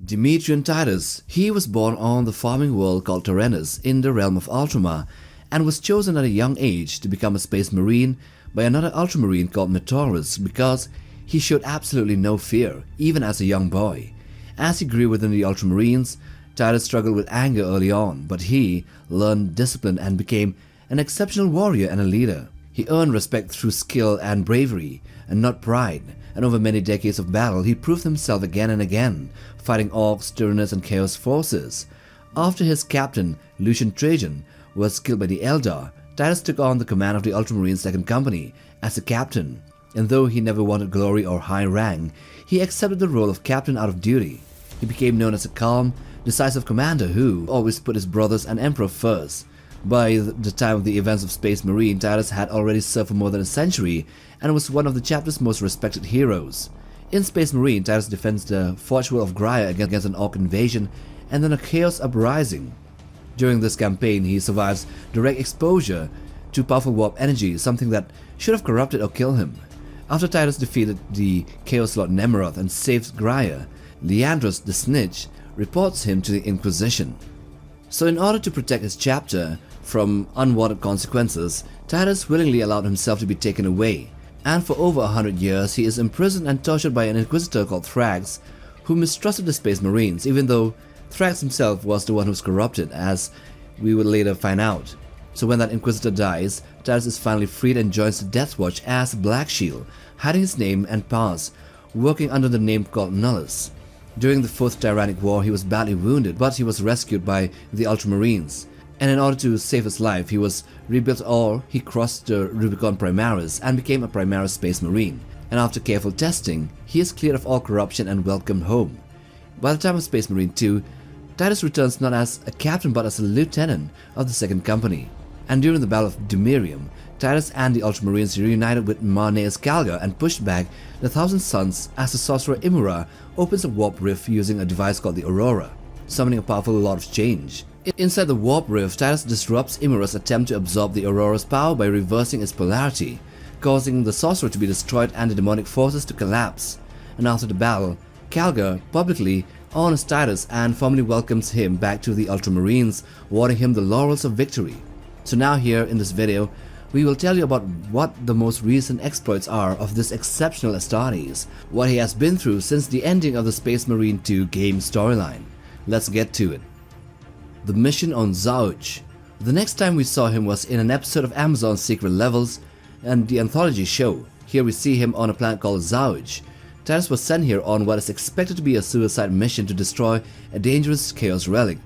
Demetrian Titus, he was born on the farming world called Tarentus in the realm of Ultramar and was chosen at a young age to become a space marine by another ultramarine called Metaurus because he showed absolutely no fear, even as a young boy. As he grew within the Ultramarines, Titus struggled with anger early on, but he learned discipline and became an exceptional warrior and a leader. He earned respect through skill and bravery, and not pride, and over many decades of battle he proved himself again and again, fighting Orks, Tyranids and Chaos forces. After his captain, Lucian Trajan, was killed by the Eldar, Titus took on the command of the Ultramarine 2nd Company as a captain, and though he never wanted glory or high rank, he accepted the role of captain out of duty. He became known as a calm, decisive commander who always put his brothers and emperor first. By the time of the events of Space Marine, Titus had already served for more than a century and was one of the chapter's most respected heroes. In Space Marine, Titus defends the Forge World of Graia against an Ork invasion and then a Chaos uprising. During this campaign, he survives direct exposure to powerful warp energy, something that should have corrupted or killed him. After Titus defeated the Chaos Lord Nemeroth and saves Graia, Leandros the Snitch reports him to the Inquisition. So in order to protect his chapter from unwanted consequences, Titus willingly allowed himself to be taken away, and for over 100 years he is imprisoned and tortured by an inquisitor called Thrax, who mistrusted the Space Marines, even though Thrax himself was the one who was corrupted, as we would later find out. So when that inquisitor dies, Titus is finally freed and joins the Death Watch as Black Shield, hiding his name and past, working under the name called Nullus. During the 4th Tyrannic War, he was badly wounded, but he was rescued by the Ultramarines. And in order to save his life, he was rebuilt, or he crossed the Rubicon Primaris and became a Primaris Space Marine. And after careful testing, he is cleared of all corruption and welcomed home. By the time of Space Marine 2, Titus returns not as a captain but as a lieutenant of the 2nd Company. And during the Battle of Dumerium, Titus and the Ultramarines reunited with Marneus Calgar and pushed back the Thousand Suns as the sorcerer Imura opens a warp rift using a device called the Aurora, summoning a powerful Lord of Change. Inside the warp rift, Titus disrupts Imura's attempt to absorb the Aurora's power by reversing its polarity, causing the sorcerer to be destroyed and the demonic forces to collapse. And after the battle, Calgar publicly honors Titus and formally welcomes him back to the Ultramarines, awarding him the laurels of victory. So now here in this video, we will tell you about what the most recent exploits are of this exceptional Astartes, what he has been through since the ending of the Space Marine 2 game storyline. Let's get to it. The mission on Zhoage. The next time we saw him was in an episode of Amazon's Secret Levels and the Anthology show. Here we see him on a planet called Zhoage. Titus was sent here on what is expected to be a suicide mission to destroy a dangerous Chaos relic,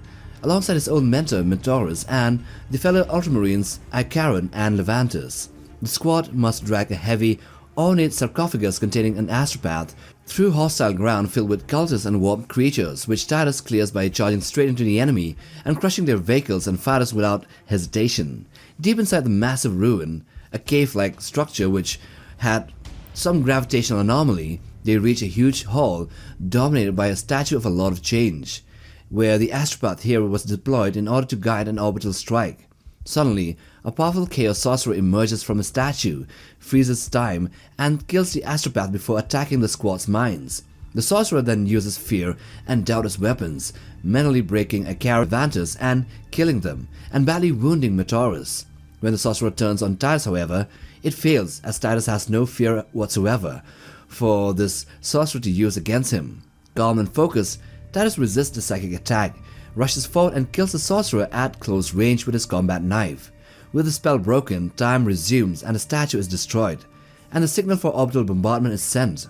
alongside his own mentor Metaurus and the fellow Ultramarines Icaron and Leandros. The squad must drag a heavy, ornate sarcophagus containing an astropath through hostile ground filled with cultists and warped creatures, which Titus clears by charging straight into the enemy and crushing their vehicles and fighters without hesitation. Deep inside the massive ruin, a cave-like structure which had some gravitational anomaly, they reach a huge hall dominated by a statue of a Lord of Change, where the astropath here was deployed in order to guide an orbital strike. Suddenly, a powerful Chaos sorcerer emerges from a statue, freezes time, and kills the astropath before attacking the squad's minds. The sorcerer then uses fear and doubt as weapons, mentally breaking Icaron Leandros and killing them, and badly wounding Metaurus. When the sorcerer turns on Titus, however, it fails, as Titus has no fear whatsoever for this sorcerer to use against him. Calm and focused, Titus resists the psychic attack, rushes forward and kills the sorcerer at close range with his combat knife. With the spell broken, time resumes and the statue is destroyed, and the signal for orbital bombardment is sent.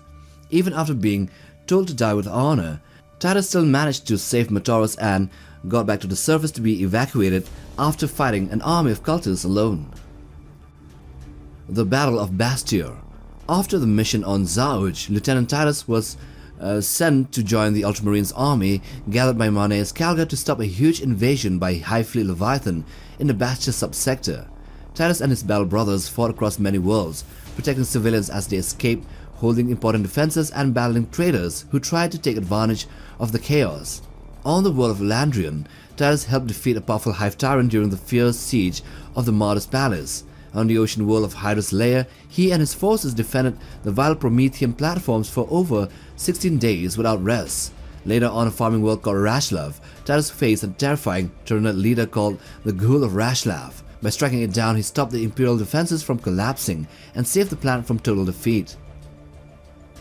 Even after being told to die with honor, Titus still managed to save Metaurus and got back to the surface to be evacuated after fighting an army of cultists alone. The Battle of Bastior. After the mission on Zhoage, Lieutenant Titus was sent to join the Ultramarines army gathered by Marneus Calgar to stop a huge invasion by High Fleet Leviathan in the Bastior subsector. Titus and his battle brothers fought across many worlds, protecting civilians as they escaped, holding important defenses and battling traitors who tried to take advantage of the chaos. On the world of Landrian, Titus helped defeat a powerful Hive Tyrant during the fierce siege of the Martyrs Palace. On the ocean world of Hydrus Lair, he and his forces defended the vital Promethean platforms for over 16 days without rest. Later on a farming world called Rashlav, Titus faced a terrifying Tyranid leader called the Ghoul of Rashlav. By striking it down, he stopped the Imperial defenses from collapsing and saved the planet from total defeat.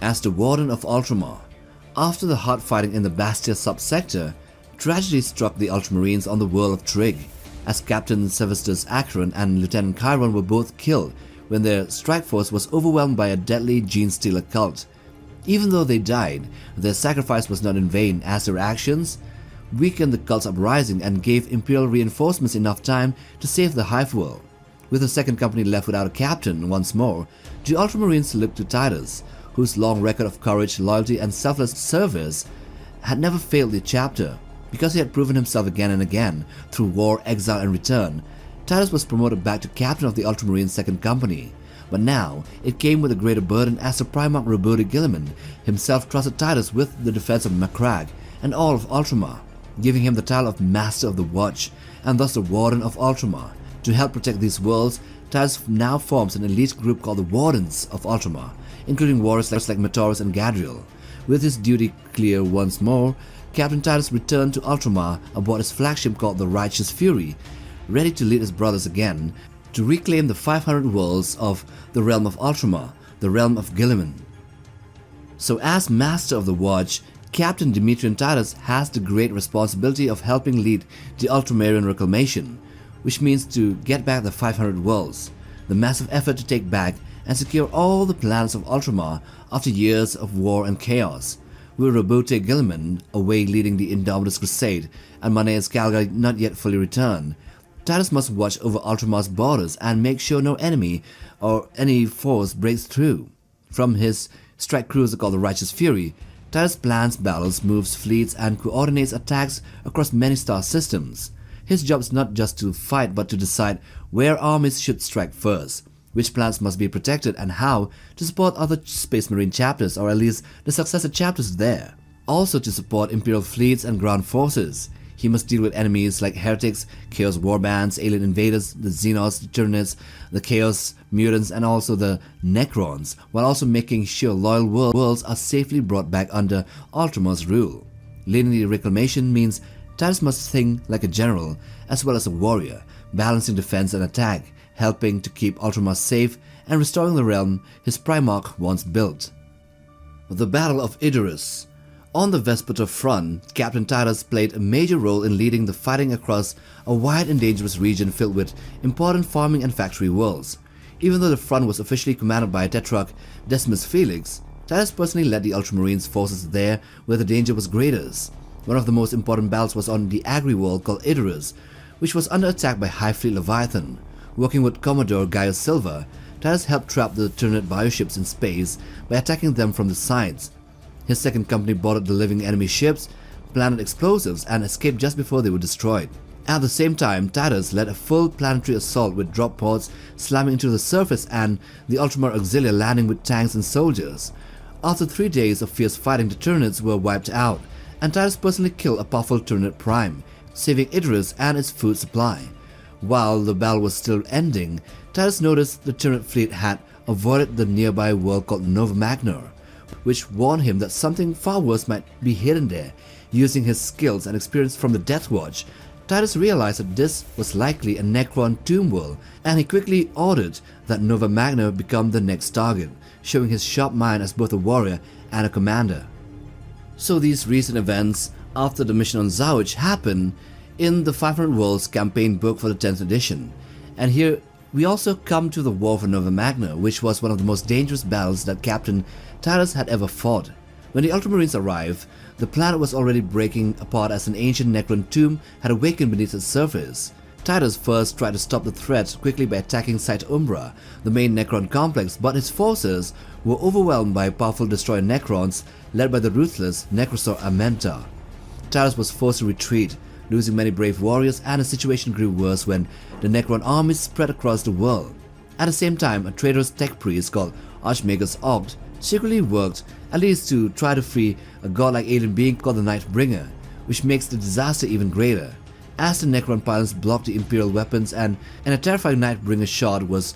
As the Warden of Ultramar, after the hard fighting in the Bastior subsector, tragedy struck the Ultramarines on the world of Trig, as Captain Sevistus Akron and Lieutenant Chiron were both killed when their strike force was overwhelmed by a deadly gene-stealer cult. Even though they died, their sacrifice was not in vain, as their actions weakened the cult's uprising and gave Imperial reinforcements enough time to save the Hive World. With the second company left without a captain once more, the Ultramarines looked to Titus, whose long record of courage, loyalty and selfless service had never failed the chapter. Because he had proven himself again and again through war, exile and return, Titus was promoted back to captain of the Ultramarine Second Company. But now, it came with a greater burden, as the Primarch Roboute Guilliman himself trusted Titus with the defense of Macragge and all of Ultramar, giving him the title of Master of the Watch and thus the Warden of Ultramar. To help protect these worlds, Titus now forms an elite group called the Wardens of Ultramar, including warriors like Metaurus and Gadriel. With his duty clear once more, Captain Titus returned to Ultramar aboard his flagship called the Righteous Fury, ready to lead his brothers again to reclaim the 500 worlds of the realm of Ultramar, the realm of Guilliman. So as Master of the Watch, Captain Demetrian Titus has the great responsibility of helping lead the Ultramarine reclamation, which means to get back the 500 worlds, the massive effort to take back and secure all the planets of Ultramar after years of war and chaos. With Roboute Guilliman away leading the Indomitus Crusade and Maneus Calgary not yet fully returned, Titus must watch over Ultramar's borders and make sure no enemy or any force breaks through. From his strike cruiser called the Righteous Fury, Titus plans battles, moves fleets and coordinates attacks across many star systems. His job is not just to fight but to decide where armies should strike first, which planets must be protected and how to support other Space Marine chapters or at least the successor chapters there. Also to support Imperial fleets and ground forces. He must deal with enemies like heretics, chaos warbands, alien invaders, the Xenos, the Tyranids, the chaos mutants and also the Necrons, while also making sure loyal worlds are safely brought back under Ultramar's rule. Leading the reclamation means Titus must think like a general as well as a warrior, balancing defense and attack, helping to keep Ultramar safe and restoring the realm his Primarch once built. The Battle of Idarus. On the Vespertor front, Captain Titus played a major role in leading the fighting across a wide and dangerous region filled with important farming and factory worlds. Even though the front was officially commanded by Tetrarch Decimus Felix, Titus personally led the Ultramarines forces there where the danger was greatest. One of the most important battles was on the agri-world called Idarus, which was under attack by High Fleet Leviathan. Working with Commodore Gaius Silva, Titus helped trap the Tyranid bioships in space by attacking them from the sides. His second company boarded the living enemy ships, planted explosives and escaped just before they were destroyed. At the same time, Titus led a full planetary assault with drop pods slamming into the surface and the Ultramar Auxilia landing with tanks and soldiers. After 3 days of fierce fighting, the Tyranids were wiped out, and Titus personally killed a powerful Tyranid Prime, saving Idarus and its food supply. While the battle was still ending, Titus noticed the Tyranid fleet had avoided the nearby world called Novamagnor, which warned him that something far worse might be hidden there. Using his skills and experience from the Death Watch, Titus realized that this was likely a Necron tomb world, and he quickly ordered that Novamagnor become the next target, showing his sharp mind as both a warrior and a commander. So these recent events after the mission on Zhoage happened in the 500 Worlds campaign book for the 10th edition, and here we also come to the War for Novamagnor, which was one of the most dangerous battles that Captain Titus had ever fought. When the Ultramarines arrived, the planet was already breaking apart as an ancient Necron tomb had awakened beneath its surface. Titus first tried to stop the threat quickly by attacking Site Umbra, the main Necron complex, but his forces were overwhelmed by powerful destroyer Necrons led by the ruthless Necrosaur Amenta. Titus was forced to retreat, losing many brave warriors, and the situation grew worse when the Necron armies spread across the world. At the same time, a traitorous tech priest called Archmagus Opt secretly worked at least to try to free a godlike alien being called the Nightbringer, which makes the disaster even greater. As the Necron pilots blocked the Imperial weapons and a terrifying Nightbringer shot was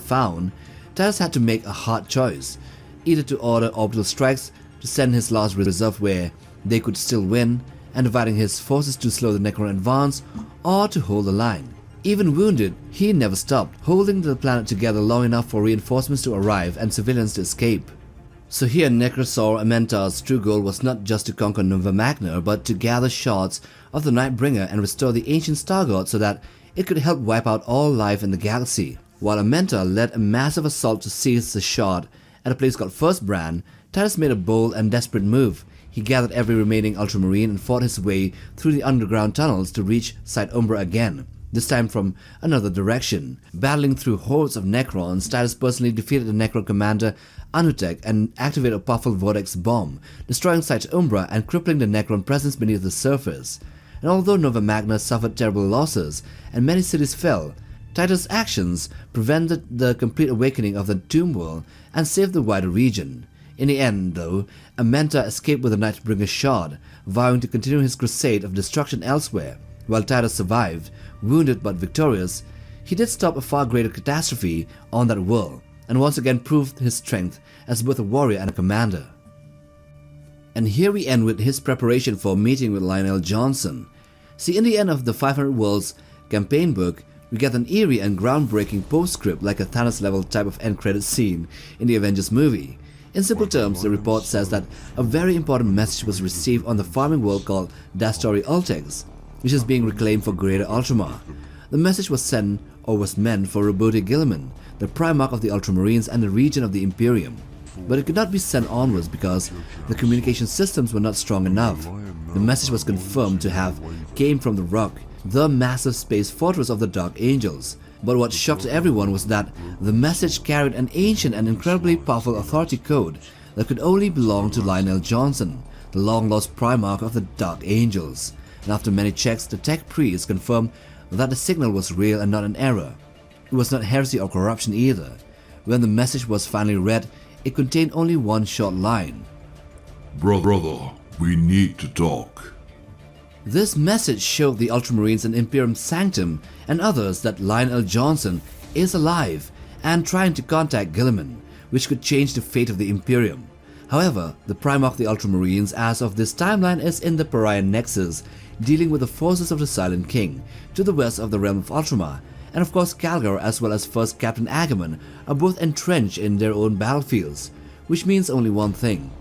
found, Titus had to make a hard choice, either to order orbital strikes to send his last reserve where they could still win, and dividing his forces to slow the Necron advance or to hold the line. Even wounded, he never stopped, holding the planet together long enough for reinforcements to arrive and civilians to escape. So here Necrosaur Amenta's true goal was not just to conquer Novamagnor, but to gather shards of the Nightbringer and restore the ancient Star God so that it could help wipe out all life in the galaxy. While Amenta led a massive assault to seize the shard at a place called First Brand, Titus made a bold and desperate move. He gathered every remaining Ultramarine and fought his way through the underground tunnels to reach Site Umbra again, this time from another direction. Battling through hordes of Necrons, Titus personally defeated the Necron commander Anutek and activated a powerful Vortex bomb, destroying Site Umbra and crippling the Necron presence beneath the surface. And although Novamagnor suffered terrible losses and many cities fell, Titus' actions prevented the complete awakening of the Tomb World and saved the wider region. In the end, though, Amenta escaped with the Nightbringer shard, vowing to continue his crusade of destruction elsewhere. While Titus survived, wounded but victorious, he did stop a far greater catastrophe on that world, and once again proved his strength as both a warrior and a commander. And here we end with his preparation for meeting with Lionel Johnson. See, in the end of the 500 Worlds campaign book, we get an eerie and groundbreaking postscript like a Thanos-level type of end credit scene in the Avengers movie. In simple terms, the report says that a very important message was received on the farming world called Dastori Ultex, which is being reclaimed for Greater Ultramar. The message was sent or was meant for Robote Guilliman, the Primarch of the Ultramarines and the region of the Imperium. But it could not be sent onwards because the communication systems were not strong enough. The message was confirmed to have came from the Rock, the massive space fortress of the Dark Angels. But what shocked everyone was that the message carried an ancient and incredibly powerful authority code that could only belong to Lionel Johnson, the long-lost Primarch of the Dark Angels. And after many checks, the tech priest confirmed that the signal was real and not an error. It was not heresy or corruption either. When the message was finally read, it contained only one short line. Brother, we need to talk. This message showed the Ultramarines and Imperium Sanctum and others that Lionel Johnson is alive and trying to contact Guilliman, which could change the fate of the Imperium. However, the Primarch of the Ultramarines as of this timeline is in the Pariah Nexus, dealing with the forces of the Silent King to the west of the realm of Ultramar, and of course Calgar as well as First Captain Agamemnon are both entrenched in their own battlefields, which means only one thing.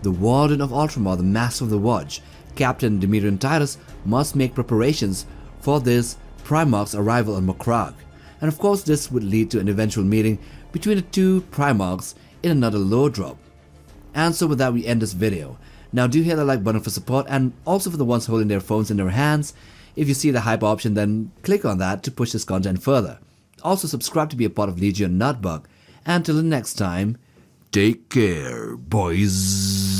The Warden of Ultramar, the Master of the Watch, Captain Demetrian Titus, must make preparations for this Primarch's arrival on Makrak, and of course this would lead to an eventual meeting between the two Primarchs in another lore drop. And so with that we end this video. Now do hit the like button for support, and also for the ones holding their phones in their hands, if you see the hype option then click on that to push this content further. Also subscribe to be a part of Legion Nutbug, and till the next time, take care boys.